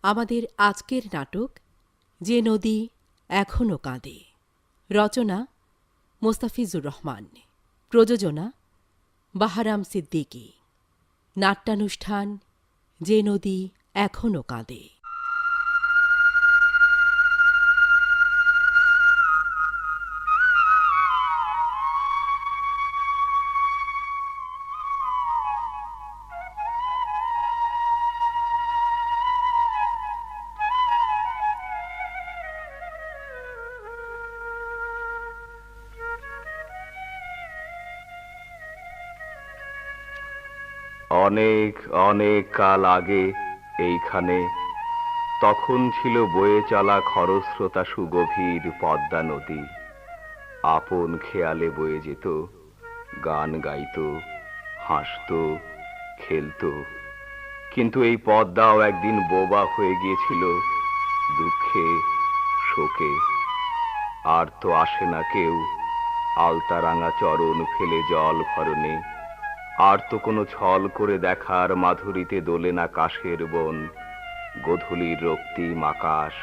আমাদের আজকের নাটক যে নদী এখনো কাঁদে। রচনা মোস্তাফিজুর রহমান। প্রযোজনা বাহারাম সিদ্দিকী। নাট্যানুষ্ঠান যে নদী এখনো কাঁদে। অনেক অনেক কাল আগে এইখানে তখন ছিল বয়ে চলা খরস্রোতা সুগভীর পদ্মা নদী। আপন খেয়ালে বয়ে যেত, গান গাইত, হাসত, খেলত। কিন্তু এই পদ্মাও একদিন বোবা হয়ে গিয়েছিল দুঃখে, শোকে। আর তো আসে না কেউ আলতারাঙা চরণ ফেলে জল ভরণে। আর তো কোনো ছল করে দেখার মাধুরীতে দোলে না কাশের বন, গোধূলির রক্তিম আকাশ।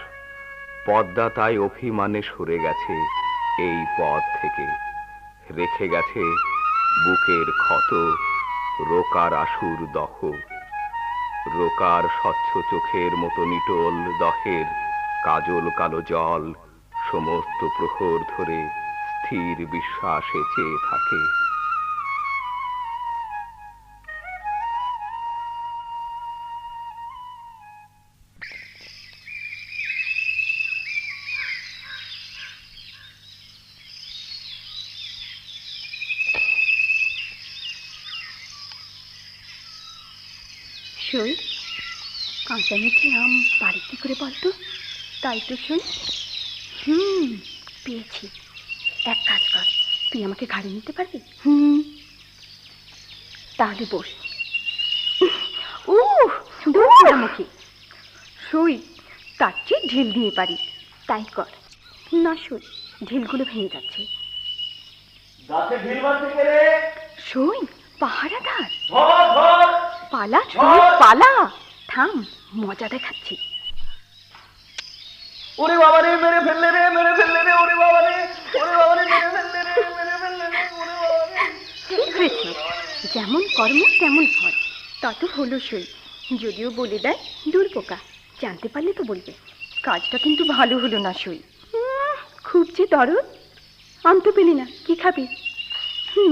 পদ্মা তাই অভিমানে সরে গেছে এই পথ থেকে, রেখে গেছে বুকের ক্ষত, রোকার আশুর দহ। রোকার স্বচ্ছ চোখের মতো নিটোল দহের কাজল কালো জল সমস্ত প্রহর ধরে স্থির বিশ্বাসে চেয়ে থাকে। সই কাঁচা মেঠে আম বাড়ি কি করে বলতো? তাই তো সই। পেয়েছি। এক কাজ কর, তুই আমাকে ঘাড়ে নিতে পারবি? তাহলে বস। মুখে সই, তার চেয়ে ঢিল দিয়ে পারি। তাই কর না সই, ঢিলগুলো ভেঙে যাচ্ছে। সই পাহারাদার, পালা সই পালা। থাম, মজা দেখাচ্ছি। ওরে বাবা রে, মেরে ফেললে রে, মেরে ফেললে রে, ওরে বাবা রে, ওরে বাবা রে, মেরে ফেললে রে, মেরে ফেললে রে, ওরে বাবা রে। ঠিক হয়েছে, যেমন কর্ম তেমন ফল। তা তো হলো সই, যদিও বলে দেয় দুর্পোকা, জানতে পারলে তো বলবে। কাজটা কিন্তু ভালো হলো না সই। খুব যে দরদ। আম তো পেলি না, কি খাবি?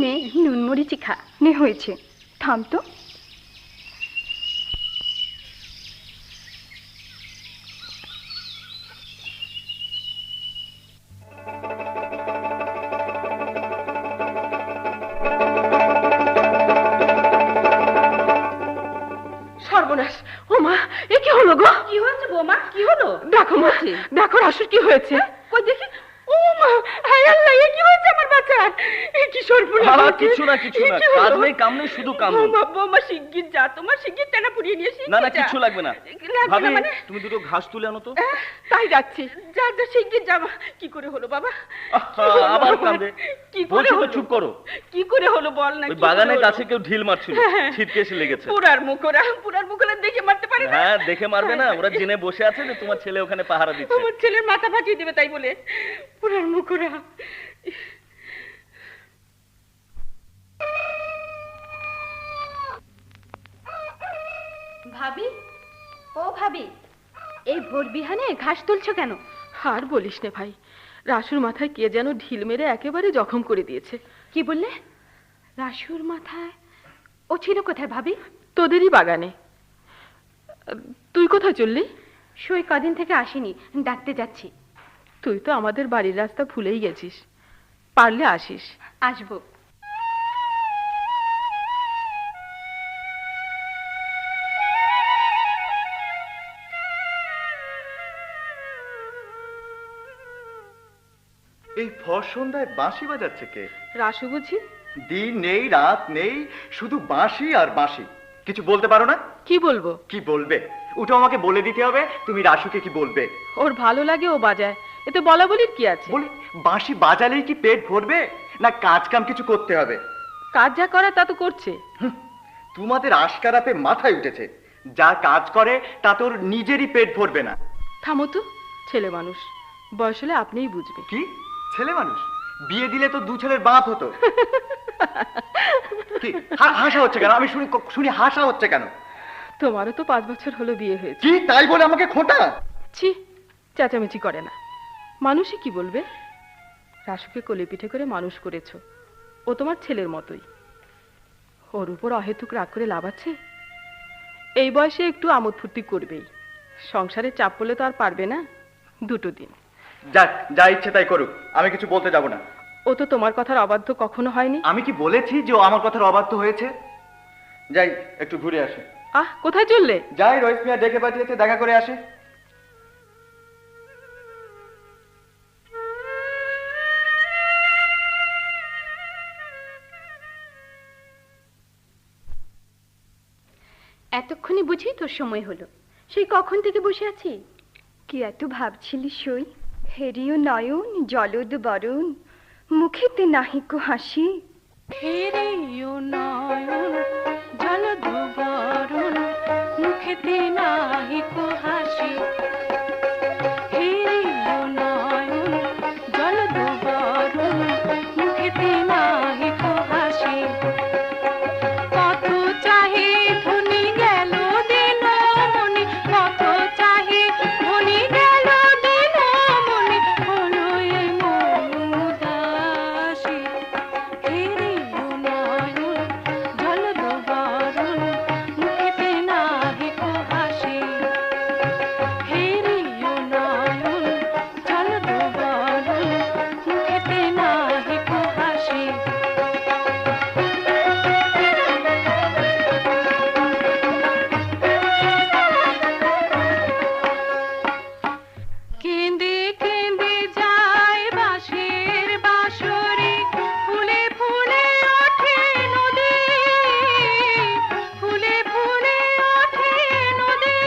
নে নুন মরিচি খা, নে হয়েছে। থাম তো। সর্বনাশ! ও মা, এ কি হলো গো? কি হয়েছে বৌমা? কি হলো? দেখো মা, দেখো রাসুর কি হয়েছে। কই দেখি। ও মা, হায় আল্লাহ, এ কি হয়েছে আমার বাচ্চার? এ কি সর্বনাশ! কিছু না, কিছু না, কাজ নেই, কাম নেই, শুধু কাম। বৌমা শিগগির যা, তোমার শিগগির টানা পুড়িয়ে নিয়ে এসি। না না, কিছু লাগবে না। ভাবি, মানে তুমি দুটো ঘাস তুলে আনো তো। তাই যাচ্ছি। যা যা শিগগির যা। কি করে হলো বাবা? আবার কাঁদে। কি করে বলছি তো হলো? চুপ করো। কি করে হলো বল না। ওই বাগানের কাছে কেউ ঢিল মারছিল, ছিটকে এসে লেগেছে। পুরার মুখরা দেখে মারতে পারে না। হ্যাঁ, দেখে মারবে না, ওরা জেনে বসে আছে যে তোমার ছেলে ওখানে পাহারা দিচ্ছে। আমার ছেলের মাথা ফাটিয়ে দেবে তাই বলে পুরার মুখরা। ভাবি, ও ভাবি, এই ভোর বিহানে ঘাস তুলছো কেন? আর বলিস না ভাই, রাসুর মাথায় কে যেন ঢিল মেরে একেবারে জখম করে দিয়েছে। কি বললে? রাসুর মাথায়? ও ছিল কোথায় ভাবি? তোদেরই বাগানে। তুই কোথায় চললি? সই কদিন থেকে আসেনি, ডাকতে যাচ্ছি। তুই তো আমাদের বাড়ির রাস্তা ভুলেই গেছিস, পারলে আসিস। আসবো। এই ভর সন্ধ্যায় বাঁশি বাজাচ্ছে কে? রাসু বুঝি? দিন নেই রাত নেই, শুধু বাঁশি আর বাঁশি। কিছু বলতে পারো না? কি বলবো? কি বলবে? উঠো, আমাকে বলে দিতে হবে তুমি রাসুকে কি বলবে। ওর ভালো লাগে ও বাজায়, এতে বলা বলির কি আছে? বলি, বাঁশি বাজালেই কি পেট ভরবে, না কাজ কাম কিছু করতে হবে? কাজ যা করা তা তো করছে। তোমাদের আশকারাপে মাথায় উঠেছে। যা কাজ করে তা তোর নিজেরই পেট ভরবে না। থামো তো, ছেলে মানুষ, বয়স হলে আপনিই বুঝবে। কি ছেলে মানুষ? বিয়ে দিলে তো দু ছেলের বাপ হতো। কি হাসা হচ্ছে কেন? আমি শুনি হাসা হচ্ছে কেন? তোমারও তো 5 বছর হলো বিয়ে হয়েছে। কি তাই বলে আমাকে খোঁটা? ছি, চেঁচামেচি করে না। মানুষই কি বলবে? রাসুকে কোলে পিঠে করে মানুষ করেছো, ও তোমার ছেলের মতোই। ওর উপর অহেতুক রাগ করে লাভ আছে? এই বয়সে একটু আমোদ ফুর্তি করবেই, সংসারে চাপ পড়লে তো আর পারবে না। 2 দিন যাক, যা ইচ্ছে তাই করুক, আমি কিছু বলতে যাব না। ও তো তোমার কথার অবাধ্য কখনো হয়নি। আমি কি বলেছি যে ও আমার কথার অবাধ্য হয়েছে? যাই একটু ঘুরে আসি। কোথায় চললে? যাই, রইস মিয়া ডেকে পাঠিয়েছে, দেখা করে আসি। এতক্ষণে বুঝি তোর সময় হলো? সেই কখন থেকে বসে আছি। কি এত ভাবছিলি সই? হেরিও নয়ন জলদ বরণ, মুখেতে নাহিকো হাসি। হেরিও নয়ন জলদ বরণ, মুখেতে নাহিকো হাসি। হেরিও নয়ন জলদ বরণ, মুখেতে নাহিকো হাসি। কত চাহে ধনী গেল দিন মনি, কত চাহে ধনী গেল দিন মনি, হলো এ মন উদাসী। হেরিও নয়ন জলদ বরণ, মুখেতে নাহিকো হাসি। হেরিও নয়ন জলদ বরণ, মুখেতে নাহিকো হাসি। কেঁদে কেঁদে যায় বাঁশের বাঁশরি, ফুলে ফুলে ওঠে নদী, ফুলে ফুলে ওঠে নদী।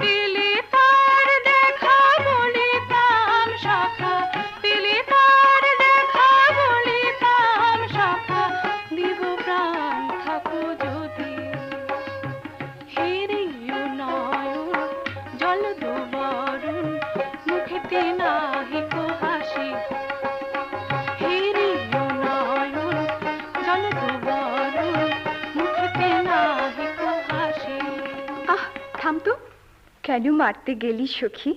পেলে তার দেখা বলিতাম শাখা, পেলে তার দেখা বলিতাম শাখা, দিব প্রাণ থাকো যদি। হেরিও নয়ন জলদ বরণ, মুখেতে নাহিকো হাসি। হেরিও নয়ন জলদ বরণ, মুখেতে নাহিকো হাসি। থাম তো, কেন মারতে গেলি সখী?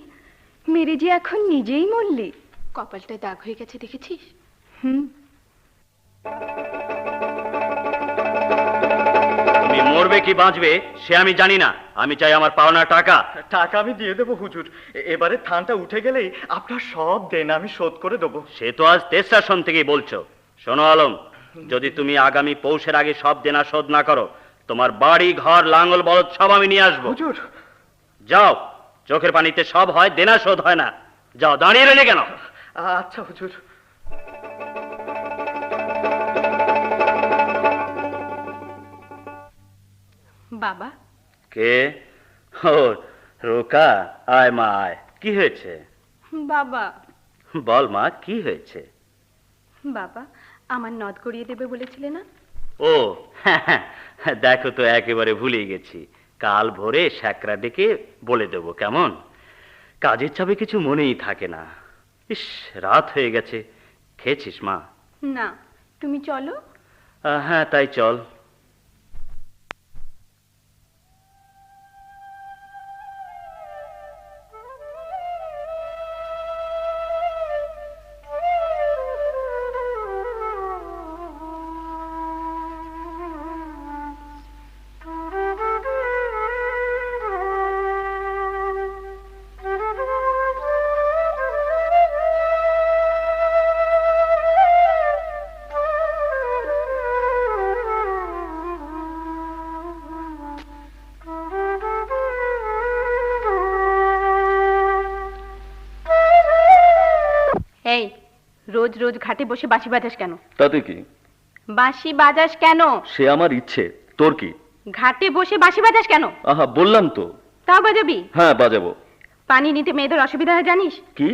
মেরে যে এখন নিজেই মরলি। কপালটা দাগ হয়ে গেছে দেখেছিস? হুম, তুমি মরবে কি বাঁচবে সে আমি জানি না, আমি চাই আমার পাওনা টাকা। টাকা আমি দিয়ে দেবো হুজুর। এবারে থানটা উঠে গেলেই আপনার সব দেনা আমি শোধ করে দেবো। সে তো আজ তেসরা সন থেকেই বলছো। শোনো আলম, যদি তুমি আগামী পৌষের আগে সব দেনা শোধ না করো, তোমার বাড়ি ঘর লাঙ্গল বলদ সব আমি নিয়ে আসবো। হুজুর, যাও, চোখের পানিতে সব হয়, দেনা শোধ হয় না। যাও, দাঁড়িয়ে রইলে কেন? আচ্ছা হুজুর। বাবা, কে? ও রোকা, আয় মা আয়। কি হয়েছে? বাবা, বল মা, কি হয়েছে? বাবা আমার নদ করিয়ে দেবে বলেছিলে না? ও দেখো তো, একেবারে ভুলে গেছি। কাল ভোরে শ্যাকরা ডেকে বলে দেবো, কেমন? কাজের চাপে কিছু মনেই থাকে না। ইস, রাত হয়ে গেছে। খেয়েছিস মা? না, তুমি চলো। হ্যাঁ, তাই চল। এই, রোজ রোজ ঘাটে বসে বাঁশি বাজাস কেন? তাতে কি? বাঁশি বাজাস কেন? সে আমার ইচ্ছে, তোর কি? ঘাটে বসে বাঁশি বাজাস কেন? আহা, বললাম তো। তাও বাজাবি? হ্যাঁ, বাজাবো। পানি নিতে মেয়েদের অসুবিধা হয় জানিস? কি?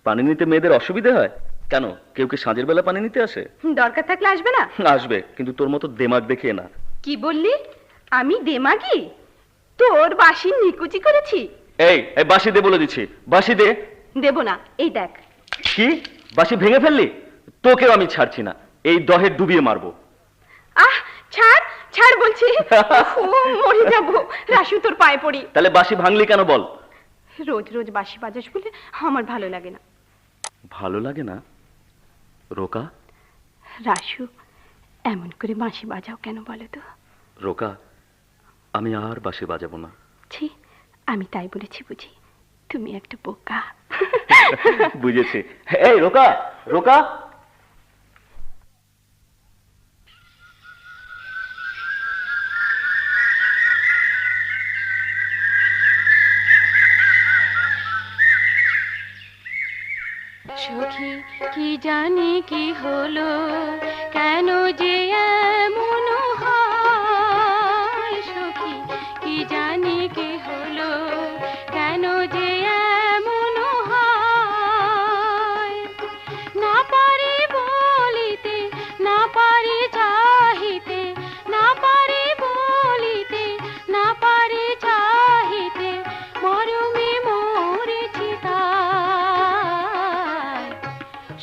পানি নিতে মেয়েদের অসুবিধা হয় কেন? কেউ কি সাঁঝের বেলা পানি নিতে আসে? দরকার থাকলে আসবে না? আসবে, কিন্তু তোর মতো দেমাগ দেখিয়ে না। কি বললি? আমি দেমাগি? তোর বাসি নিকুচি করেছি? এই এই বাসি দে বলে দিচ্ছি, বাসি দে। দেব না, এই দেখ। কি বাসি ভেঙে ফেললি? তোকেও আমি ছাড়ছি না, এই দহে ডুবিয়ে মারবো। আহ, ছাড় ছাড় বলছি। ও, মরে যাবো। রাসু, তোর পায়ে পড়ি। তাহলে বাসি ভাঙলি কেন বল? রোজ রোজ বাসি বাজাস বলে আমার ভালো লাগে না। ভালো লাগে না? রোকা, রাসু, এমন করে বাঁশি বাজাও কেন বলো তো? রোকা, আমি আর বাসি বাজাবো না। ছি, আমি তাই বলেছি বুঝি? তুমি একটা বোকা। বুঝেছি। এই রোকা, রোকা। সখী, কি জানি কি হলো, কেন যে এমন হয়? সখী, কি জানি কি হলো, কেন যে এমন হয়? না পারি বলিতে, না পারি চাহিতে, না পারি বলিতে, না পারি চাহিতে, মরমে মরেছি তাই।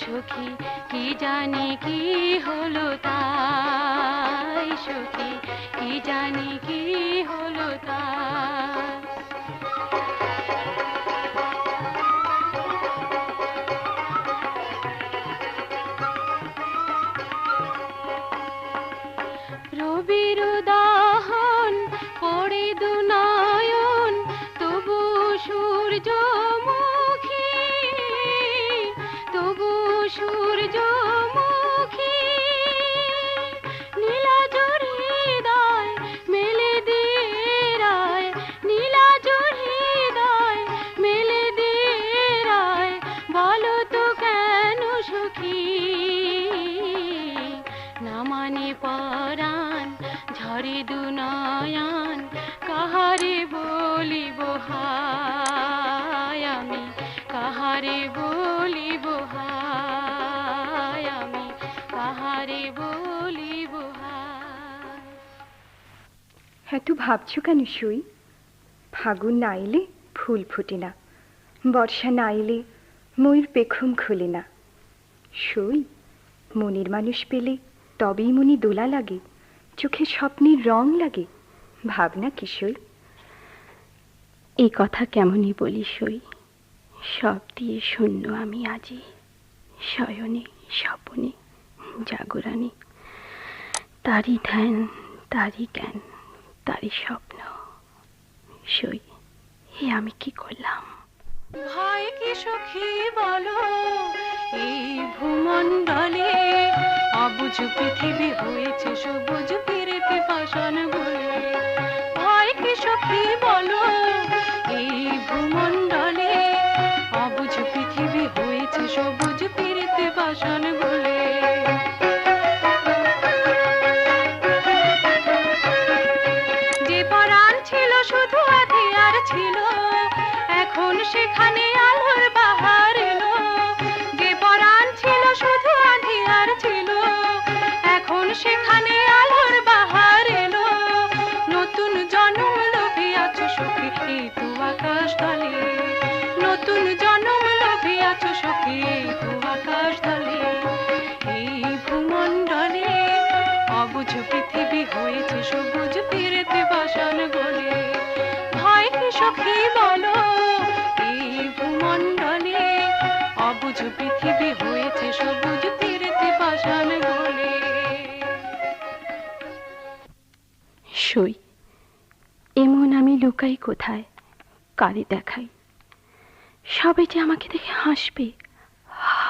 সখী, কি জানি কি হলো তাই? সখী, কি জানি কি হলো তাই? রবির দাহন পড়ে দুনয়ন, তবু সূর্যমুখী, তবু সূর্যমুখী। নীলাচল হৃদয় মেলে দিয়ে রায়, নীলাচল হৃদয় মেলে দিয়ে রায়, বলো তো কেন সখী? না মানে পরাণ ঝরে দুনয়ন, কাহারে বলিব হায় আমি, কাহারে বলিব হায় আমি, কাহারে বলিব হায়। এত ভাবছো কেন সই? ফাগুন না এলে ফুল ফোটে না, বর্ষা না এলে ময়ূর পেখম খোলে না। সই, মনের মানুষ পেলে তবেই মনে দোলা লাগে, চোখে স্বপ্নের রং লাগে। ভাবনা কি সই? এই কথা কেমনই বলি সই, সব দিয়ে শূন্য আমি আজি, শয়নে স্বপনে জাগরণে, তারই ধ্যান, তারই জ্ঞান, তারই স্বপ্ন। সই, এ আমি কি করলাম? ভাই কি সখী বলো, এই ভূমণ্ডলে অবুঝ পৃথিবী হয়েছে সবুজ ফিরেতে পাষাণ বলে। ভাই কি সখী বলো, এই ভূমণ্ডলে অবুঝ পৃথিবী হয়েছে সবুজ ফিরেতে পাষাণ বলে। যে পরাণ ছিল শুধু আঁধিয়ার ছিল, এখন সেখানে আলোর বাহার এলো। যে পরাণ ছিল শুধু আঁধিয়ার ছিল, এখন সেখানে আলোর বাহার এলো। নতুন জন্ম লোভিয়াছ সখী এই তো আকাশ তলে, নতুন জন্ম লোভিয়াছ সখী এই তো আকাশ তলে। এই ভূমণ্ডলে অবুঝ পৃথিবী হয়েছে সবুজ ফিরেতে পাষাণ গলে। ভাই কি সখী বলো, এই ভূমণ্ডলে অবুঝ পৃথিবী হয়েছে সবুজ ফিরেতে পাষাণ গলে। সই, এমন আমি লুকাই কোথায়, কারে দেখাই? সবাই যে আমাকে দেখে হাসবে,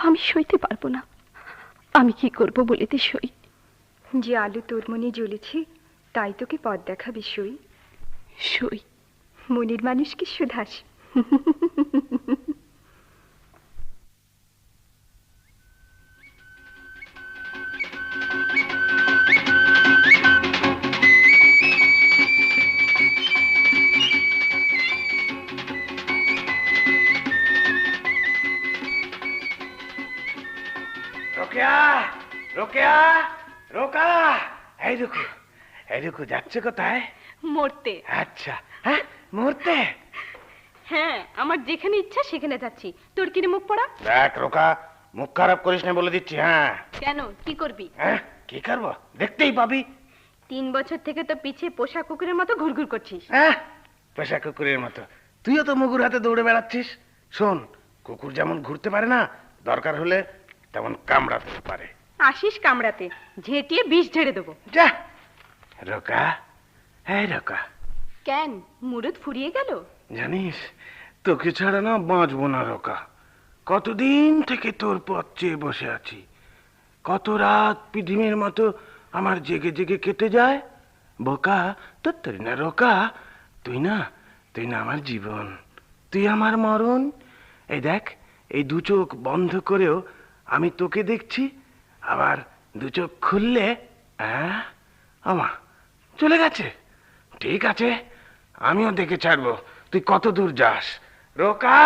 আমি সইতে পারবো না। আমি কি করব বলিতে সই? যে আলো তোর মনে জ্বলেছে তাই তোকে পথ দেখাবে সই। সই, মনের মানুষকে শুধাস। রোকেয়া, রোকেয়া, রোকা, এই রুকু, এই রুকু, যাচ্ছে কোথায়? মরতে। আচ্ছা, হ্যাঁ মুহূর্তে? হ্যাঁ, আমার যেখানে ইচ্ছা সেখানে যাচ্ছি। তোর কিনে মুখ পড়া? দেখ রোকা, মুখ খারাপ করিস না বলে দিচ্ছি। হ্যাঁ কেন, কি করবি? হ্যাঁ, কি করবো দেখতেই পাবি। 3 বছর থেকে তো পিছে পোষা কুকুরের মতো ঘুরঘুর করছিস। হ্যাঁ, পেশা কুকুরের মতো তুইও তো মুগুর হাতে দৌড়ে বেড়াচ্ছিস। শোন, কুকুর যেমন ঘুরতে পারে না, দরকার হলে তেমন কামড়াতে পারে। আসিস কামড়াতে, ঝেঁটিয়ে বিষ ঝেড়ে দেবো। যা রোকা, হ্যাঁ রোকা, কেন, মুরদ ফুরিয়ে গেল? জানিস তোকে ছাড়া না বাঁচবো না রোকা। কতদিন থেকে তোর পথ চেয়ে বসে আছি। কত রাত পৃথিবীর মতো আমার জেগে জেগে কেটে যায়। বোকা তোর না রোকা, তুই না আমার জীবন, তুই আমার মরণ। এই দেখ, এই 2 চোখ বন্ধ করেও আমি তোকে দেখছি, আবার 2 চোখ খুললে আমা চলে গেছে। ঠিক আছে, আমিও দেখে ছাড়বো তুই কত দূর যাস। রোকা,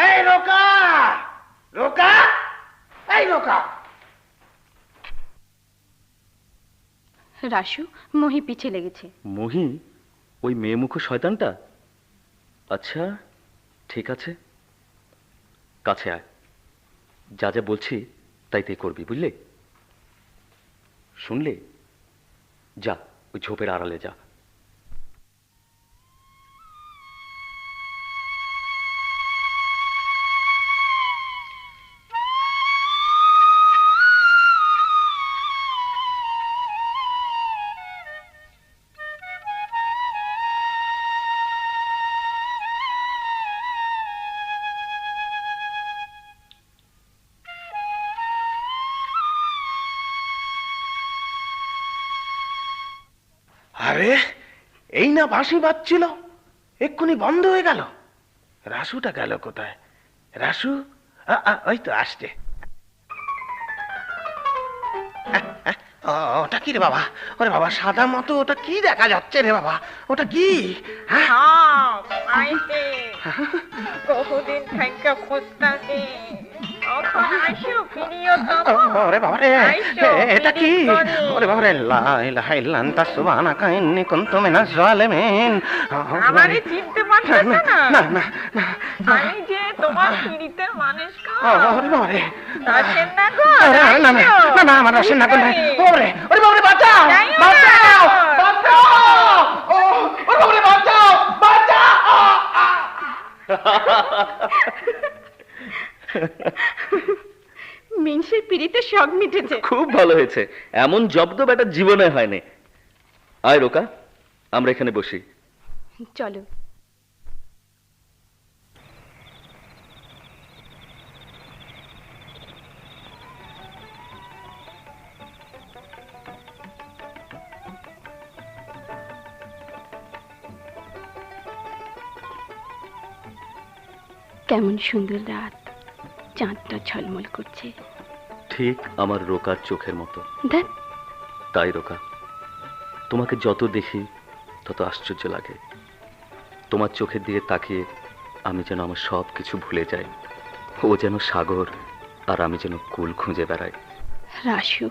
এই রোকা, রোকা, এই রোকা। রাসু, মহি পিছে লেগেছে। মহি? ওই মেয়ে মুখ শয়তানটা? আচ্ছা ঠিক আছে, কাছে আয়, যা যা বলছি তাই তাই করবি, বুঝলে? শুনলে? যা ওই ঝোপের আড়ালে যা। আরে, এই না বাঁশি বাজছিল, এক্ষুনি বন্ধ হয়ে গেল। রাসুটা গেল কোথায়? রাসু ওই তো আসছে। ওটা কি রে বাবা? ওরে বাবা, সাদা মতো ওটা কি দেখা যাচ্ছে রে বাবা? ওটা কি? বহুদিন থেকে খুঁজতাছি। ওরে বাবা রে, এটা কি? ওরে বাবা রে, লা ইলাহা ইল্লা আনতা সুবহানাকা ইন্নী কুনতু মিনাজ জালিমিন। আমারে চিনতে পারছেন না? না না না, আমি যে তোমার পীড়িতের মানুষ গো। ওরে বাবা রে, আসেন না গো। না না না না, আমার আসেন না গো। ওরে ওরে বাবা রে, বাঁচাও বাঁচাও বাঁচাও, ওরে বাবা রে, বাঁচাও বাঁচাও। মিনসের পিড়িতে শখ মিটেছে। খুব ভালো হয়েছে, এমন জব্দ ব্যাটা জীবনে হয়নি। আয় রোকা, আমরা এখানে বসি। চলো। কেমন সুন্দর রাত, চাঁদটা ঝলমল করছে। ঠিক আমার রোকার চোখের মতো। দেখ, তাই রোকা, তোমাকে যত দেখি তত আশ্চর্য লাগে। তোমার চোখের দিকে তাকিয়ে আমি যেন আমার সব কিছু ভুলে যাই। ও যেন সাগর আর আমি যেন কুল খুঁজে বেড়াই। রাসু,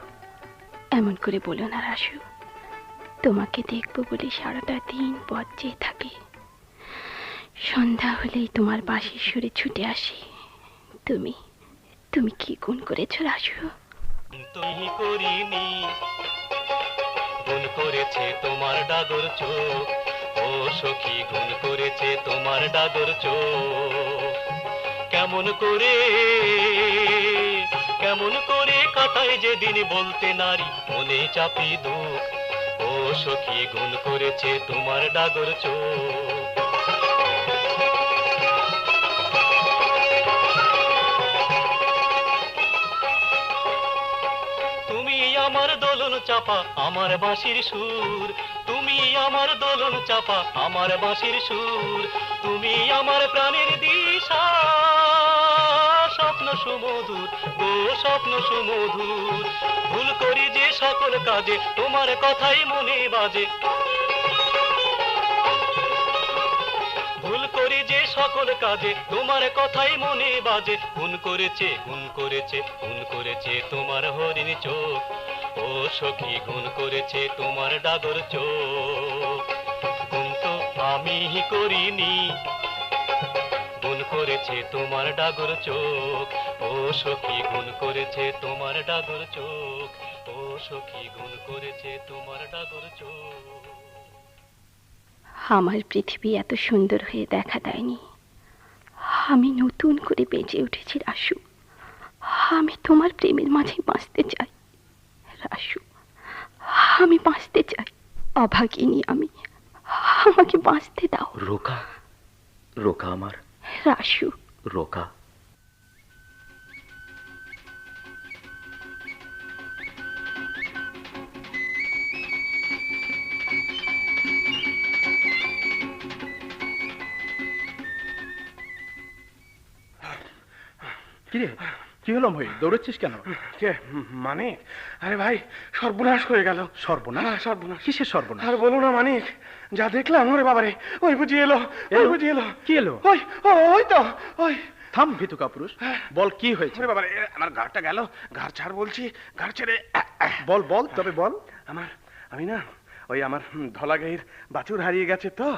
এমন করে বলো না রাসু। তোমাকে দেখবো বলে সারাটা দিন পথ চেয়ে থাকি। সন্ধ্যা হলেই তোমার বাঁশির সুরে ছুটে আসি। তুমি তুমি কি গুণ করেছো রাসু? তুমি করিনি, গুণ করেছে তোমার ডাগর চোখ। ও সখী, গুণ করেছে তোমার ডাগর চোখ। কেমন করে কাটায় যে দিন বলতে নারী মনে চাপি দুঃখ। ও সখী, গুণ করেছে তোমার ডাগর চোখ। আমার দোলন চাপা আমার বাঁশির সুর, তুমি আমার দোলন চাপা আমার বাঁশির সুর। তুমি আমার প্রাণের দিশা, স্বপ্ন সুমধুর গো স্বপ্ন সুমধুর। ভুল করি যে সকল কাজে তোমার কথাই মনে বাজে। ভুল করি যে সকল কাজে তোমার কথাই মনে বাজে। গুণ করেছে তোমার হরিণ চোখ। ও সখী, গুণ করেছে তোমার ডাগর চোখ। গুণ তো আমি করিনি। গুণ করেছে তোমার ডাগর চোখ, ও সখী গুণ করেছে তোমার ডাগর চোখ, ও সখী গুণ করেছে তোমার ডাগর চোখ। আমার পৃথিবী এত সুন্দর হয়ে দেখা দেয়নি। আমি নতুন করে বেঁচে উঠেছি রাসু। আমি তোমার প্রেমের মাঝে বাঁচতে চাই রাসু, আমি বাঁচতে চাই। অভাগিনী আমি, আমাকে বাঁচতে দাও। রোকা, রোকা আমার রাসু। রোকা। কিরে, কি হলো মহি, দৌড়চ্ছিস কেন? কে মানিক? আরে ভাই, সর্বনাশ হয়ে গেল। সর্বনাশ? সর্বনাশ। কিসের সর্বনাশ? আর বলো না মানিক, যা দেখলাম, ওরে বাবারে, ওই বুঝি এলো, ওই বুঝি এলো। কি এলো? ওই ওই তো ওই। থাম ভিতু কাপুরুষ, বল কি হয়েছে? ওরে বাবারে, আমার ঘাড়টা গেল, ঘাড় ছাড় বলছি, ঘাড় ছেড়ে। বল বল, তবে বল। আমি না ওই আমার ধলাগাইয়ের বাছুর হারিয়ে গেছে তো,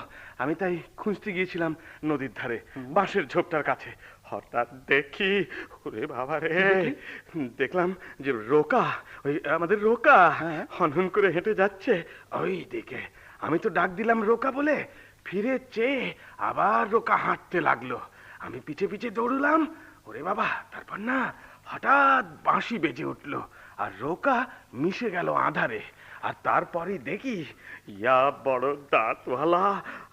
আমি তাই খুঁজতে গিয়েছিলাম নদীর ধারে বাঁশের ঝোপটার কাছে। হঠাৎ দেখি, ওরে বাবা রে, দেখলাম যে রোকা, ওই আমাদের রোকা হনহন করে হেঁটে যাচ্ছে ওই দিকে। আমি তো ডাক দিলাম রোকা বলে, ফিরে চেয়ে আবার রোকা হাঁটতে লাগলো। আমি পিছে পিছে দৌড়লাম। ওরে বাবা, তারপর না হঠাৎ বাঁশি বেজে উঠলো, আর রোকা মিশে গেল আধারে। আর তারপরে দেখি ইয়া বড় দাঁতওয়ালা,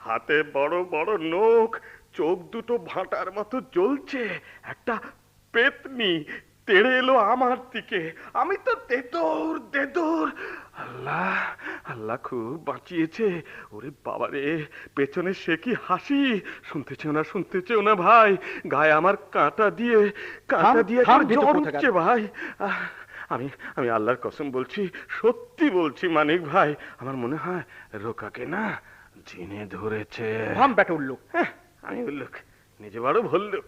হাতে বড় বড় নখ, চোখ দুটো ভাঁটার মতো জ্বলছে একটা পেতনি তেড়ে এলো আমার দিকে। আমি তো তেতর তেতর। আল্লাহ আল্লাহ খুব বাঁচিয়েছে। ওরে বাবারে, পেছনে সে কি হাসি! শুনতেছেও না ভাই, গায়ে আমার কাঁটা দিয়ে জ্বর উঠছে ভাই। আমি আল্লাহর কসম বলছি, সত্যি বলছি মানিক ভাই, আমার মনে হয় রোকাকে না জিনে ধরেছে। থাম বেটা উল্লুক। আমি উল্লুক, নিজে বড় ভল্লুক।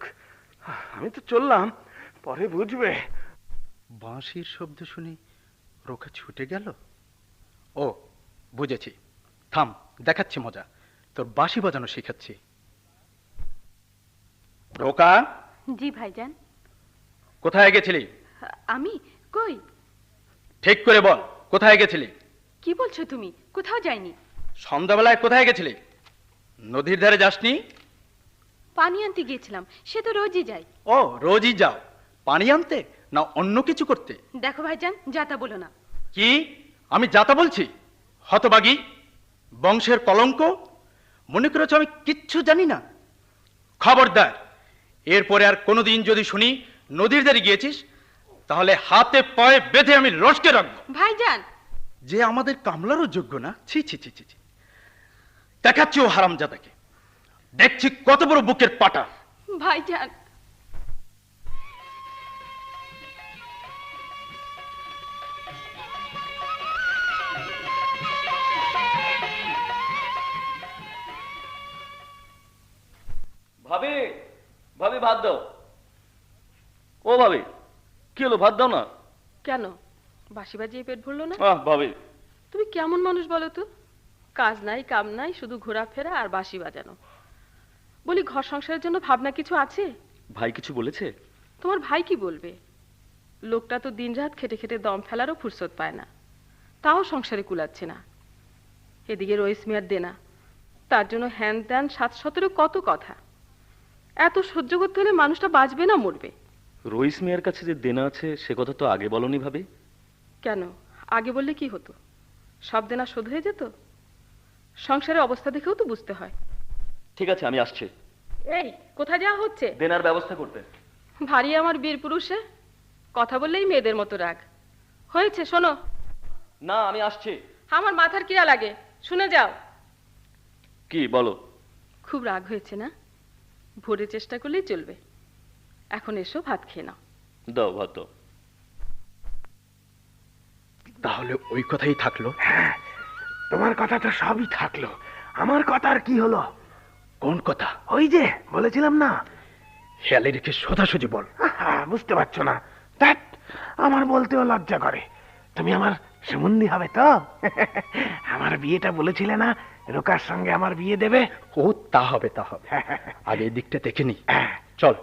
আমি তো চললাম, পরে বুঝবে। বাঁশির শব্দ শুনে রোকা ছুটে গেল। ও বুঝেছি, থাম, দেখাচ্ছি মজা, তোর বাঁশি বাজানো শেখাচ্ছি। রোকা, জি ভাইজান। কোথায় গেছিলি? আমি কই? ঠিক করে বল, কোথায় গেছিলি? কি বলছো তুমি? কোথাও যাইনি। সন্ধ্যাবেলায় কোথায় গেছিলি? নদীর ধারে যাসনি? পানি আনতে গিয়েছিলাম, সে তো রোজই যাই। ও, রোজই যাও পানি আনতে, না অন্য কিছু করতে? দেখো ভাইজান, যাতা বলো না। কি আমি যাতা বলছি? হতবাগী, বংশের কলঙ্ক, মনে করেছো আমি কিচ্ছু জানি না? খবরদার, এরপরে আর কোনোদিন যদি শুনি নদীর ধারে গিয়েছিস, তাহলে হাতে পায়ে বেঁধে আমি রসকে রাখবো। ভাইজান, যে আমাদের কামলারও যোগ্য না, ছি ছি ছি ছি। দেখাচ্ছি ও হারামজাদাকে, দেখছি কত বড় বুকের পাটা। ভাইজান। ভাবি, ভাবি ভাত দাও। ও ভাবি, কি হলো, ভাত দাও না? কেন, বাঁশি বাজিয়ে পেট ভরলো না? ভাবি, তুমি কেমন মানুষ বলো তো? কাজ নাই কাম নাই, শুধু ঘোরাফেরা আর বাঁশি বাজানো। বলি, ঘর সংসারের জন্য ভাবনা কিছু আছে? ভাই কিছু বলেছে? তোমার ভাই কি বলবে? লোকটা তো দিনরাত খেটে খেটে দম ফেলারও ফুরসত পায় না, তাও সংসারে কুলাচ্ছে না। এদিকে রইস মিয়ার দেনা, তার জন্য হ্যান ত্যান ৭-১৭ কত কথা। এত সহ্য করতে হলে মানুষটা বাঁচবে না মরবে? রইস মিয়ার কাছে যে দেনা আছে সে কথা তো আগে বলনি ভাবি। কেন, আগে বললে কি হতো? সব দেনা শোধ হয়ে যেত? সংসারের অবস্থা দেখেও তো বুঝতে হয়। ঠিক আছে, আমি আসছি। এই, কোথায় যাওয়া হচ্ছে? দেনার ব্যবস্থা করতে। ভারী আমার বীর পুরুষে, কথা বললেই মেয়েদের মতো রাগ হয়েছে। শোনো না, আমি আসছি। আমার মাথার কিরা লাগে, শুনে যাও। কি বলো? খুব রাগ হয়েছে না? ভোরে চেষ্টা করলেই চলবে। এখন এসো, ভাত খেয়ে নাও। দাও ভাত দাও। তাহলে ওই কথাই থাকলো? হ্যাঁ, তোমার কথা তো সবই থাকলো, আমার কথা আর কি হলো? কোন কথা? ওই যে বলেছিলাম না। হেয়ালে রেখে সোজাসুজি বল। বুঝতে পারছো না? ধ্যাৎ, আমার বলতেও লজ্জা করে। তুমি আমার সুমন্দি হবে তো? আমার বিয়েটা বলেছিলে না রোকার সঙ্গে আমার বিয়ে দেবে? ও তা হবে তা হবে, আগে এই দিকটা দেখে নি। চল,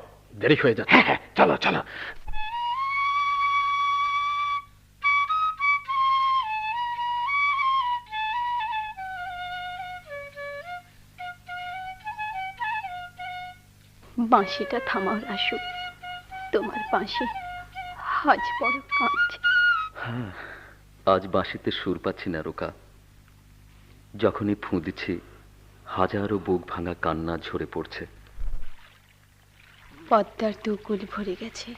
দেরি হয়ে যাচ্ছে। চলো চলো। বাঁশিটা থামাও রাসু, তোমার বাঁশি আজ বড় কাঁদছে। হ্যাঁ, আজ বাঁশিতে সুর পাচ্ছি না রোকা। যখনই ফুঁ দিচ্ছি হাজারো বুক ভাঙা কান্না ঝরে পড়ছে। পদ্মার দুকুল ভরে গেছে,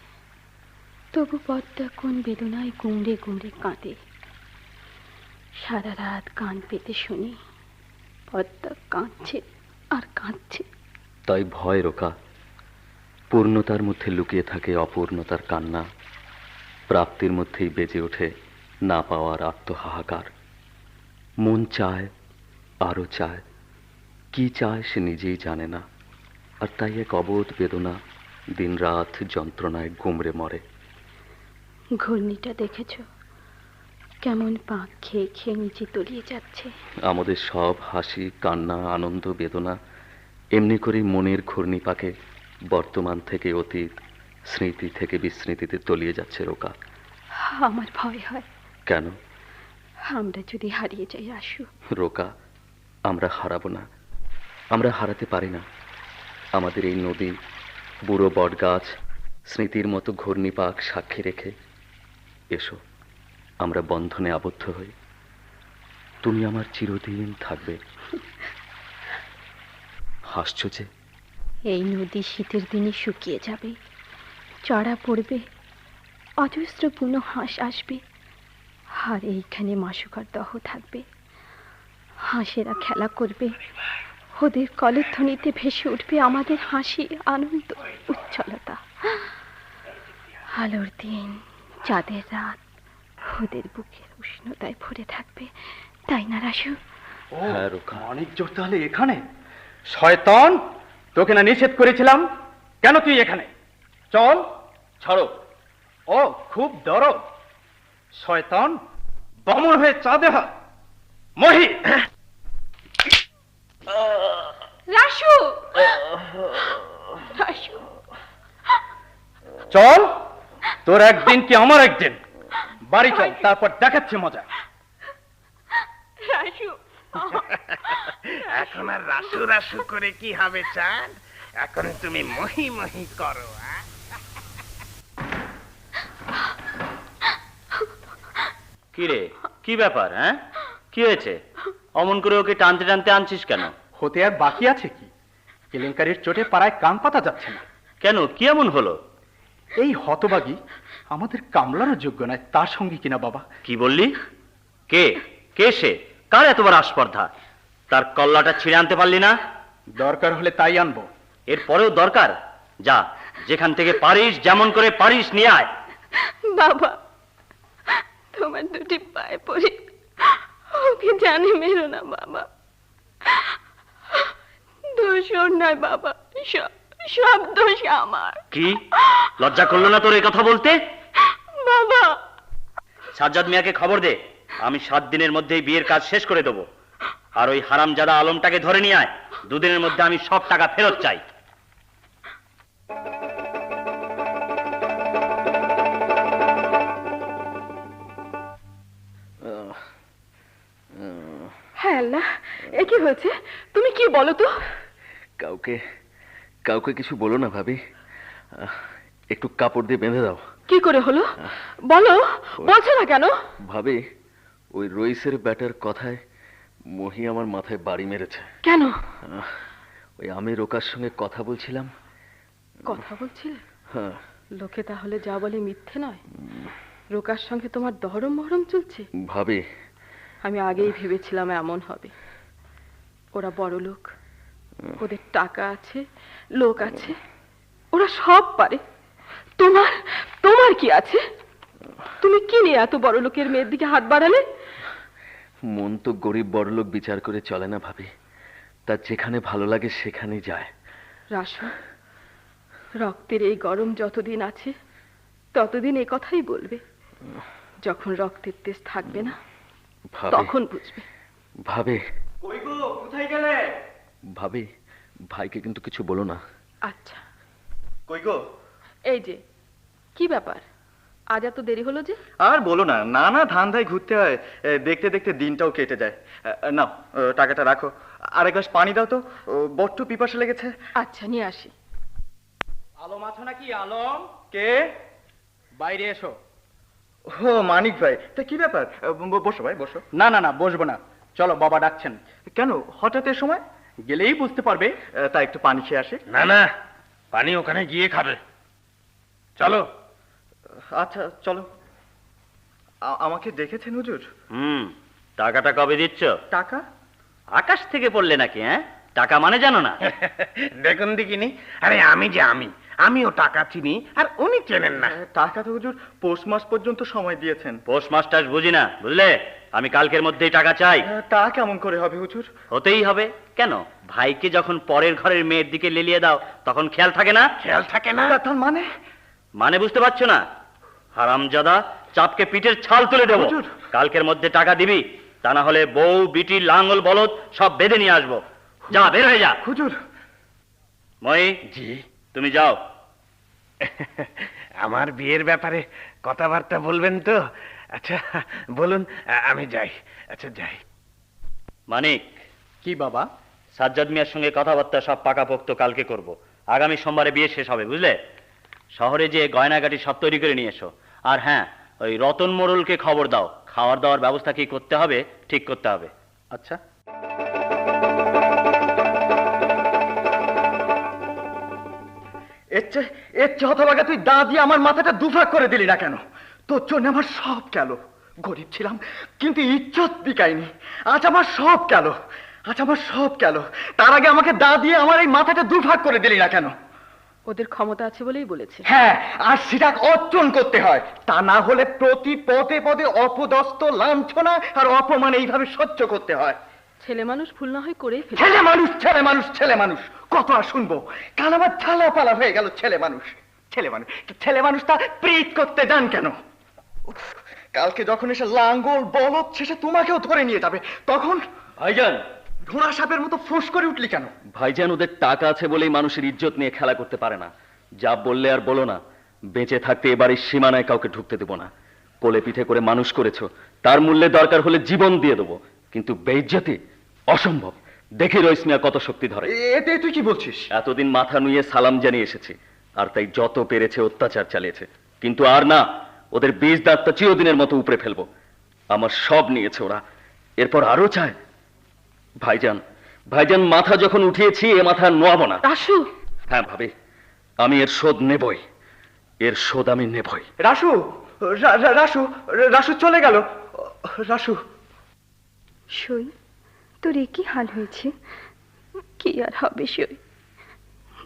তবু পদ্মা কোন বেদনায় গুমড়ে গুমড়ে কাঁদে। সারা রাত কান পেতে শুনি পদ্মা কাঁদছে আর কাঁদছে। তাই ভয় রোকা, পূর্ণতার মধ্যে লুকিয়ে থাকে অপূর্ণতার কান্না, প্রাপ্তির মধ্যেই বেজে ওঠে না পাওয়ার আত্মহাহাকার। মন চায়, আরো চায়, কি চায় সে নিজেই জানে না, আর তাই এক অবোধ বেদনা দিনরাত যন্ত্রণায় গুমড়ে মরে। ঘূর্ণিটা দেখেছ কেমন পাক খেয়ে খেয়ে নিচে তলিয়ে যাচ্ছে। আমাদের সব হাসি, কান্না, আনন্দ, বেদনা এমনি করেই মনের ঘূর্ণিপাকে বর্তমান থেকে অতীত, স্মৃতি থেকে বিস্মৃতিতে তলিয়ে যাচ্ছে রোকা। আমার ভয় হয়। কেন? আমরা যদি হারিয়ে যাই রাসু। রোকা, আমরা হারাবো না, আমরা হারাতে পারি না। আমাদের এই নদী, বুড়ো বটগাছ, স্মৃতির মতো ঘূর্ণিপাক সাক্ষী রেখে এসো আমরা বন্ধনে আবদ্ধ হই। তুমি আমার চিরদিন থাকবে। হাসছো যে? এই নদী শীতের দিনে শুকিয়ে যাবে, চড়া পড়বে, অজস্র বুনো হাঁস আসবে, আর এইখানে মাসুকার দহ থাকবে। হাঁসেরা খেলা করবে, ওদের কলের ধ্বনিতে ভেসে উঠবে আমাদের হাসি, আনন্দ, উচ্ছলতা। আলোর দিন, চাঁদের রাত ওদের বুকের উষ্ণতায় ভরে থাকবে, তাই না রাসু? হ্যাঁ রোকা। অনেক জোর তাহলে এখানে। শয়তান, তোকে না নিষেধ করেছিলাম? কেন তুই এখানে? চল, ছাড়ো। ও খুব দরদ। শয়তান, বামন হয়ে চাঁদে হাত। মহি, রাসু, রাসু, চল, তোর একদিন কি আমার একদিন। বাড়ি চল, তারপর দেখাচ্ছি মজা। রাসু। এখন আর রাসু রাসু করে কি হবে চাঁদ? এখন তুমি মহি মহি করো। কি রে, কি ব্যাপার? হ্যাঁ, কি হয়েছে? অমন করে ওকে টানতে টানতে আনছিস কেন? হতে আর বাকি আছে কি? কেলেঙ্কারির চোটে পাড়ায় কান পাতা যাচ্ছে না। কেন, কি এমন হলো? এই হতবাগী আমাদের কামলারও যোগ্য নয়, তার সঙ্গে কিনা বাবা। কি বললি? কে কে সে? কার এতবার আস্পর্ধা? তার কল্লাটা ছিঁড়ে আনতে পারলি না? দরকার হলে তাই আনবো। এরপরেও দরকার? যা, যেখান থেকে পারিস, যেমন করে পারিস নিয়ে আয়। বাবা, তোমার দুটি পায়ে পড়ি, ওকে জানে মেরো না বাবা। দোষ ওর নয় বাবা, সব দোষ আমার। কি লজ্জা করলো না তোর এই কথা বলতে? বাবা, সাজ্জাদ মিয়াকে খবর দে, আমি 7 দিনের মধ্যেই বিয়ের কাজ শেষ করে দেবো। আর ওই হারামজাদা আলমটাকে ধরে নিয়ে আয়। 2 দিনের মধ্যে আমি সব টাকা ফেরত চাই। হ্যাঁ আল্লাহ, এ কি হয়েছে? তুমি কি বলো তো? কাউকে কাউকে কিছু বলো না ভাবি। একটু কাপড় দিয়ে বেঁধে দাও। কি করে হলো বলো, বলছো না কেন? ভাবি, ওই রইসের ব্যাটার কথায় মহি আমার মাথায় বাড়ি মেরেছে। কেন? ওই আমি রোকার সঙ্গে কথা বলছিলাম। কথা বলছিলে? হ্যাঁ। লোকে তাহলে যা বলে মিথ্যে নয়? রোকার সঙ্গে তোমার দহরম মহরম চলছে? ভাবি, আমি আগেই ভেবেছিলাম এমন হবে। ওরা বড় লোক, ওদের টাকা আছে, লোক আছে, ওরা সব পারে। তোমার তোমার কি আছে? তুমি কি নিয়ে এত বড় লোকের মেয়ের দিকে হাত বাড়ালে? মন তো গরিব বড়লোক বিচার করে চলে না ভাবি। তার যেখানে ভালো লাগে সেখানেই যায়। রাসু, রক্তের এই গরম যতদিন আছে ততদিন এ কথাই বলবে। যখন রক্তের তেজ থাকবে না, তখন বুঝবে। ভাবে কই গো, কোথায় গেলে? ভাবি, ভাইকে কিন্তু কিছু বলো না। আচ্ছা, কই গো? এই যে কি ব্যাপার, আজ এত দেরি হলো যে? আর বলো না, নানা ধান্দায় ঘুরতে হয়, দেখতে দেখতে দিনটাও কেটে যায়। নাও, টাকাটা রাখো। আর এক গ্লাস পানি দাও তো, বড্ড পিপাসা লেগেছে। আচ্ছা, নিয়ে আসি। আলম আছো নাকি? আলম কে? বাইরে এসো। ও মানিক ভাই, তা কি ব্যাপার? বসো ভাই, বসো। না না না, বসবো না, চলো, বাবা ডাকছেন। কেন হঠাৎ এ সময়? গেলেই বুঝতে পারবে। তা একটু পানি খেয়ে আসে। না না, পানি ওখানে গিয়ে খাবে, চলো। আচ্ছা চলো। আমাকে দেখেছেন হুজুর? টাকাটা কবে দিচ্ছ? টাকা? আকাশ থেকে পড়লে নাকি? হ্যাঁ, টাকা মানে জানো না? দেখুন দেখিনি, আরে আমিও টাকা চিনি আর উনি চেনেন না। টাকা তো হুজুর পৌষ মাস পর্যন্ত সময় দিয়েছেন। পোস্ট মাস্টার বুঝি না, বুঝলে? আমি কালকের মধ্যেই টাকা চাই। তা কেমন করে হবে হুজুর? হতেই হবে। কেন, ভাইকে যখন পরের ঘরের মেয়ের দিকে লেলিয়ে দাও তখন খেয়াল থাকে না? খেয়াল থাকে না? তার মানে? মানে বুঝতে পারছো না? হারামজাদা, চাপকে পিঠের ছাল তুলে দেবো। হুজুর। কালকের মধ্যে টাকা দিবি, তা না হলে বউ, বিটি, লাঙ্গল, বলদ সব বেঁধে নিয়ে আসবো। যা, বের হয়ে যা। হুজুর। মই, জি, তুমি যাও। আমার বিয়ের ব্যাপারে কথাবার্তা বলবেন তো? আচ্ছা বলুন, আমি যাই। আচ্ছা যাই। মানিক, কি বাবা? সাজ্জাদ মিয়ার সঙ্গে কথাবার্তা সব পাকাপোক্ত কালকে করব। আগামী সোমবারে বিয়ে শেষ হবে, বুঝলে? শহরে যে গয়নাগাটি সব তৈরি করে নিয়ে এসো। আর হ্যাঁ, ওই রতন মোড়লকে খবর দাও, খাওয়ার দাওয়ার ব্যবস্থা কি করতে হবে ঠিক করতে হবে। আচ্ছা। এর চেয়ে হতভাগা তুই দা দিয়ে আমার মাথাটা দুফাক করে দিলি না কেন? তোর জন্য আমার সব গেল। গরিব ছিলাম কিন্তু ইজ্জত বিকাইনি। আজ আমার সব গেল, আজ আমার সব গেল। তার আগে আমাকে দা দিয়ে আমার এই মাথাটা দুফাক করে দিলি না কেন? ওদের ক্ষমতা আছে বলেই বলেছে। হ্যাঁ, আর সেটা অর্জন করতে হয়। তা না হলে প্রতি পদে পদে অপদস্থ, লাঞ্ছনা আর অপমান এইভাবে সহ্য করতে হয়। ছেলে মানুষ ভুল না হয় করেই ফেলে। ছেলে মানুষ, ছেলে মানুষ, ছেলে মানুষ কত আর শুনবো? কাল আমার ঝালা পালা হয়ে গেল। ছেলে মানুষ, ছেলে মানুষ, ছেলে মানুষটা প্রীত করতে যান কেন? উফ, কালকে যখন এসে লাঙ্গল, বলদ শেষে তোমাকেও ধরে নিয়ে যাবে, তখন ভাইজান, ঘোড়া সাপের মতো ফুঁস করে উঠলি কেন? ভাইজান, ওদের টাকা আছে বলেই মানুষের ইজ্জত নিয়ে খেলা করতে পারে না। যা বললে আর বলো না। বেঁচে থাকতে এবারের সীমানায় কাউকে ঢুকতে দেবো না। কোলে পিঠে করে মানুষ করেছো, তার মূল্যে দরকার হলে জীবন দিয়ে দেবো, কিন্তু বেইজ্জতি অসম্ভব। দেখি রইস মিয়া কত শক্তি ধরে। এতে তুই কি বলছিস? এতদিন মাথা নুয়ে সালাম জানিয়ে এসেছি, আর তাই যত পেরেছে অত্যাচার চালিয়েছে। কিন্তু আর না, ওদের বীজ দাঁতটা চিরদিনের মতো উপড়ে ফেলবো। আমার সব নিয়েছে ওরা, এরপর আরো চায়। ভাইজান, ভাইজান, মাথা যখন উঠিয়েছি এ মাথা নোয়াবো না। রাসু! হ্যাঁ ভাবি, আমি এর শোধ নেবই, এর শোধ আমি নেবই। রাসু, রাসু, রাসু চলে গেল। রাসু। সই, তোর কি হাল হয়েছে? কি আর হবে সই,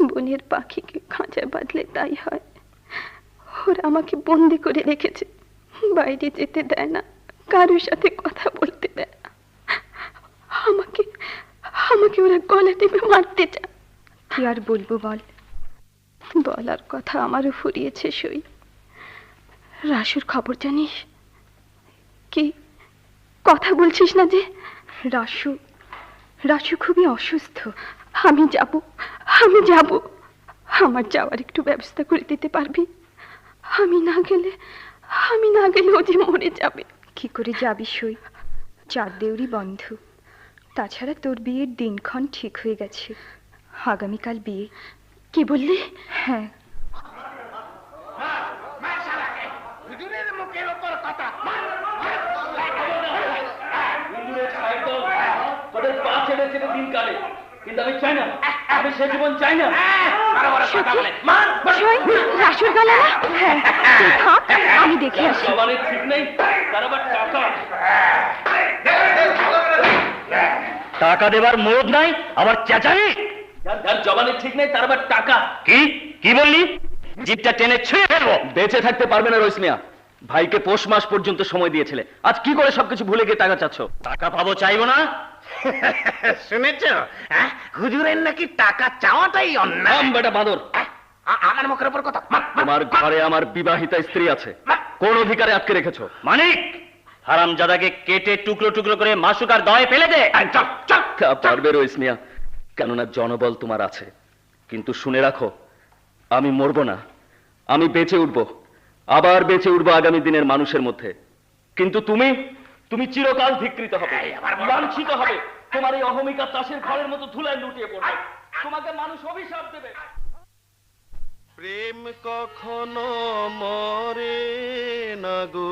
বনের পাখিকে খাঁচায় বাঁধলে তাই হয়। ওরা আমাকে বন্দি করে রেখেছে, বাইরে যেতে দেয় না, কারোর সাথে কথা বলতে দেয় না। আমাকে আমাকে ওরা গলা টিপে মারতে চায়। কি আর বলবো বল, বলার কথা আমারও ফুরিয়েছে সই। রাসুর খবর জানিস? কি কথা বলছিস না যে? রাসু, রাসু খুবই অসুস্থ। আমি যাব, আমি যাব। আমার যাওয়ার একটু ব্যবস্থা করে দিতে পারবি? আমি না গেলে ও যে মরে যাবে। কি করে যাবি সই? চার দেউরি বন্ধ। তাছাড়া তোর বিয়ের দিনক্ষণ ঠিক হয়ে গেছে, আগামীকাল বিয়ে। কি বললি? হ্যাঁ। কিন্তু আমি চাই না, আমি সে জীবন চাই না। রাসুর গলা না? হ্যাঁ, তুই থাক, আমি দেখে আসি। জবানের ঠিক নেই, তার আবার টাকা। টাকা দেবার মোদ নাই, আবার চেঁচাই। যার জবানের ঠিক নেই তার আবার টাকা। কি কি বললি? জিপটা টেনে ছুঁয়ে ফেলবো। বেঁচে থাকতে পারবে না রইস মিয়া। ভাইকে পৌষ মাস পর্যন্ত সময় দিয়েছিলে, আজ কি করে সবকিছু ভুলে গিয়ে টাকা চাচ্ছ? টাকা পাবো, চাইবো না? শুনেছ, হুজুরের নাকি টাকা চাওয়াটাই অন্যায়। বেটা বাঁদর, আমার মুখের উপর কথা। তোমার ঘরে আমার বিবাহিতা স্ত্রী আছে, কোন অধিকারে আটকে রেখেছো? মানিক, হারামজাদাকে কেটে টুকরো টুকরো করে মাসুকার দয়ে ফেলে দে। তা পারবে রইস মিয়া, কেননা জনবল তোমার আছে। কিন্তু শুনে রাখো, আমি মরবো না, আমি বেঁচে উঠবো, আবার বেঁচে উঠবো আগামী দিনের মানুষের মধ্যে। কিন্তু তুমি তুমি চিরকাল ধিকৃত হবে, লাঞ্ছিত হবে। তোমার এই অহমিকা চাষের ঘরের মতো ধুলায় লুটিয়ে পড়বে, তোমাকে মানুষ অভিশাপ দেবে। প্রেম কখনো মরে না গো,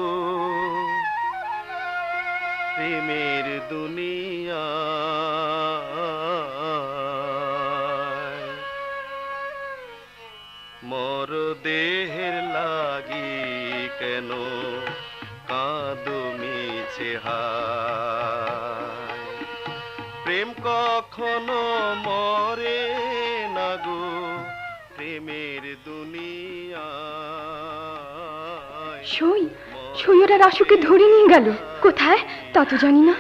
প্রেমের দুনিয়া মর দেহের লাগি কেন কাঁদো মিছে হায়। প্রেম কখনো মরে না গো, প্রেমের দুনিয়া। সই ওরা রাসুকে ধরে নিয়ে গেল। কোথায় তা তো জানি না,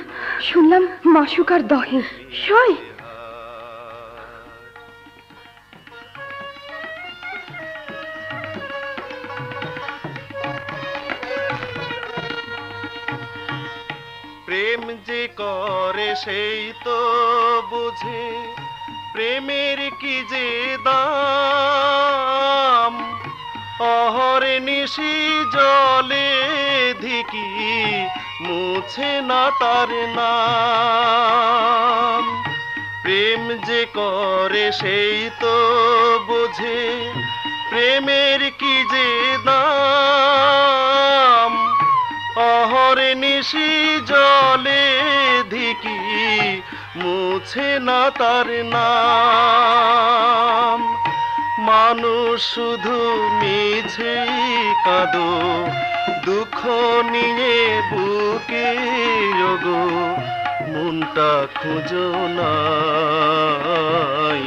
শুনলাম মাসুকার দহে। সই প্রেম যে করে সেই তো বুঝে, প্রেমের কি যে দাম। অহরে নিশি জলে ধিকি মুছে না তার নাম। প্রেম যে করে সেই তো বুঝে, প্রেমের কি যে দাম। অহরে নিশি জলে ধিকি মুছে না তার নাম। মানুষ শুধু মিছেই কাঁদো, দুঃখ নিয়ে বুকে যোগো। মনটা খুঁজো নাই,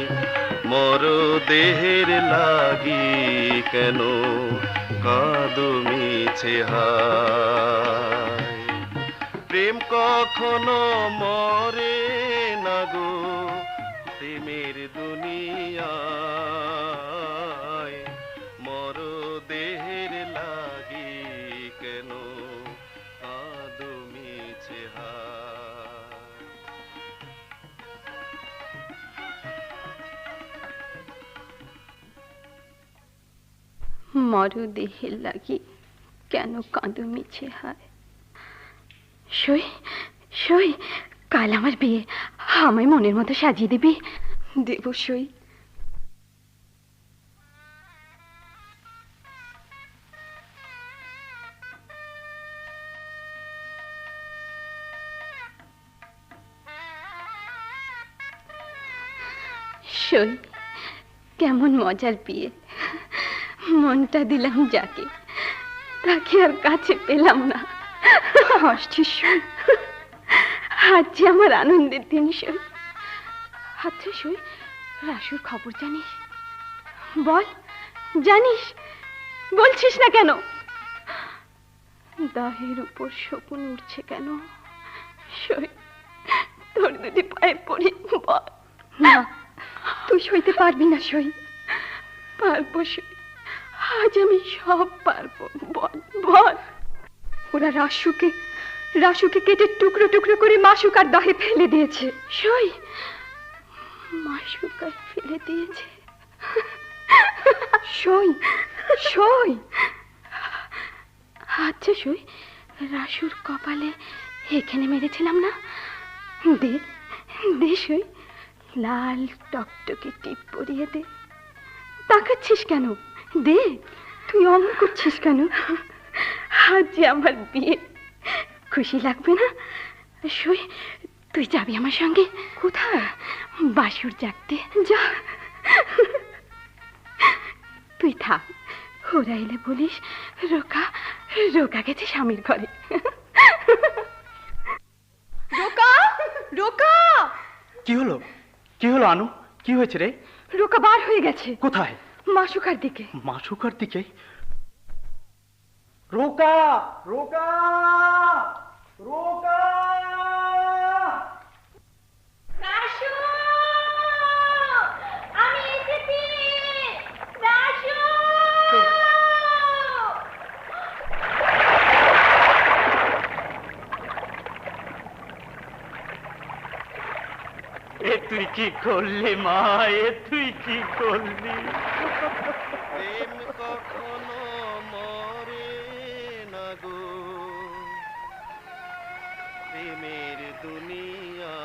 মর দেহের লাগি কেন কাঁদো মিছে হায়। প্রেম কখনো মরে না গো, প্রেমের দুনিয়ায় মর দেহের লাগি কেন কাঁদো মিছে হায়। মরু দেহের লাগি কেন কাঁদো মিছে হায়। সই সই, কাল আমার বিয়ে, আমায় মনের মতো সাজিয়ে দিবি? দেব সই। সই, কেমন মজার বিয়ে। মনটা দিলাম যাকে, তাকে আর কাছে পেলাম না। হাসছিস সই? আজ যে আমার আনন্দের দিন সই। আচ্ছা সই, রাসুর খবর জানিস? বল, জানিস? বলছিস না কেন? দাহের উপর শকুন উঠছে কেন? সই, তোর দুটি পায়ে পড়ি, বল। না, তুই সইতে পারবি না সই। পারবো সই, আজ আমি সব পারবো। বল বল। ওরা রাসুকে কেটে টুকরো টুকরো করে মাসুকার দহে ফেলে দিয়েছে। সই, মাসুকায় ফেলে দিয়েছে? সই সই। আচ্ছা সই, রাসুর কপালে এখানে মেরেছিলাম না? দে দে সই, লাল টকটকে টিপ পরিয়ে দে। তাকাচ্ছিস কেন? দে। তুই অমন করছিস কেন? আজ যে আমার বিয়ে, খুশি লাগবে না? সই, তুই যাবি আমার সঙ্গে? কোথায়? বাসুর জাগতে। যা। তুই থাক, ওরা এলে বলিস রোকা গেছে স্বামীর ঘরে। Roca, Roca! কি হলো, কি হলো আনু? কি হয়েছে রে? রোকা বার হয়ে গেছে। কোথায়? মাসুকার দিকে। মাসুকার দিকে? Roca, Roca, Roca! রাসু, আমি এসেছি। রাসু! কি করলি মা, এ তুই কি করলি? প্রেম কখনো মরে না গো, প্রেমের দুনিয়া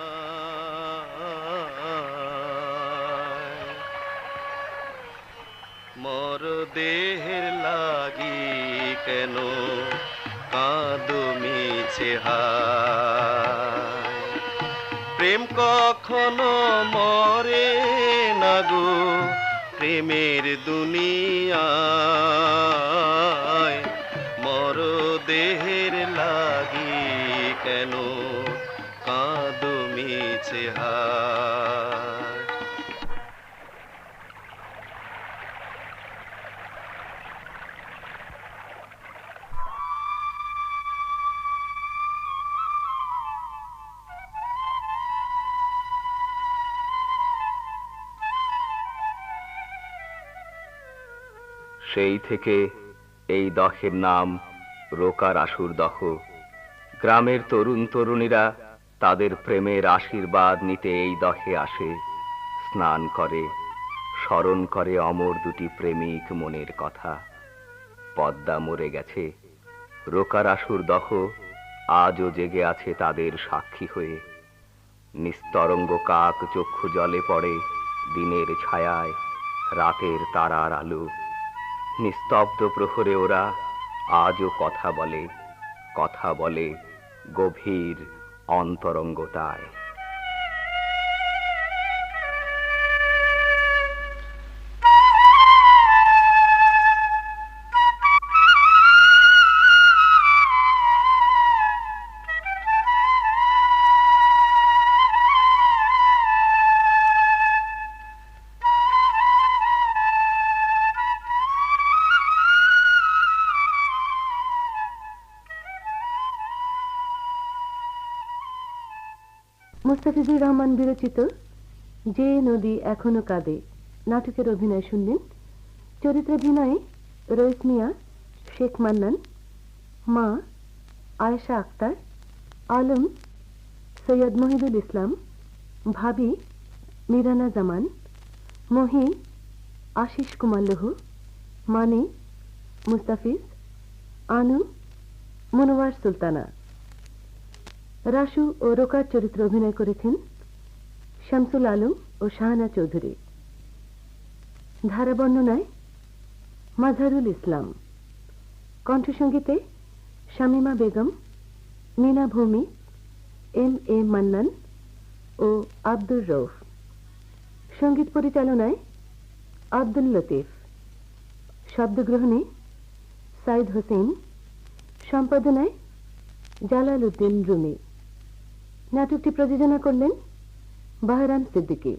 মর দেহের লাগি কেন কাঁদো মিছে হায়। প্রেম কখনো মরে না গো, প্রেমের দুনিয়ায় মর দেহের লাগি কেন কাঁদো মিছে হায়। সেই থেকে এই দহের নাম রোকার আসুর দহ। গ্রামের তরুণ তরুণীরা তাদের প্রেমের আশীর্বাদ নিতে এই দহে আসে, স্নান করে, স্মরণ করে অমর দুটি প্রেমিক মনের কথা। পদ্মা মরে গেছে, রোকার আসুর দহ আজও জেগে আছে তাদের সাক্ষী হয়ে। নিস্তরঙ্গ কাক চক্ষু জলে পড়ে দিনের ছায়ায়, রাতের তারার আলো। নিস্তব্ধ প্রহরে ওরা আজও কথা বলে, কথা বলে গভীর অন্তরঙ্গতায়। মুস্তাফিজুর রহমান বিরচিত যে নদী এখনো কাঁদে নাটকের অভিনয় শুনলেন। চরিত্রাভিনয়ে রইস মিয়া, শেখ মান্নান, মা আয়েশা আক্তার, আলম সৈয়দ মহিদুল ইসলাম, ভাবি মিরানা জামান, মহিন আশিস কুমার লোহ, মানে মুস্তাফিজ, আনু মনোয়ার সুলতানা। রাসু ও রোকার চরিত্রে অভিনয় করেছেন শামসুল আলম ও শাহানা চৌধুরী। ধারা বর্ণনায় মাজহারুল ইসলাম। কণ্ঠসঙ্গীতে শামীমা বেগম, মিনা ভূমি, এম এ মান্নান ও আব্দুর রউফ। সঙ্গীত পরিচালনায় আব্দুল লতিফ। শব্দগ্রহণে সাইদ হোসেন। সম্পাদনায় জালাল উদ্দিন রুমি। নাটকটি প্রযোজনা করলেন বাহরাম সিদ্দিকী।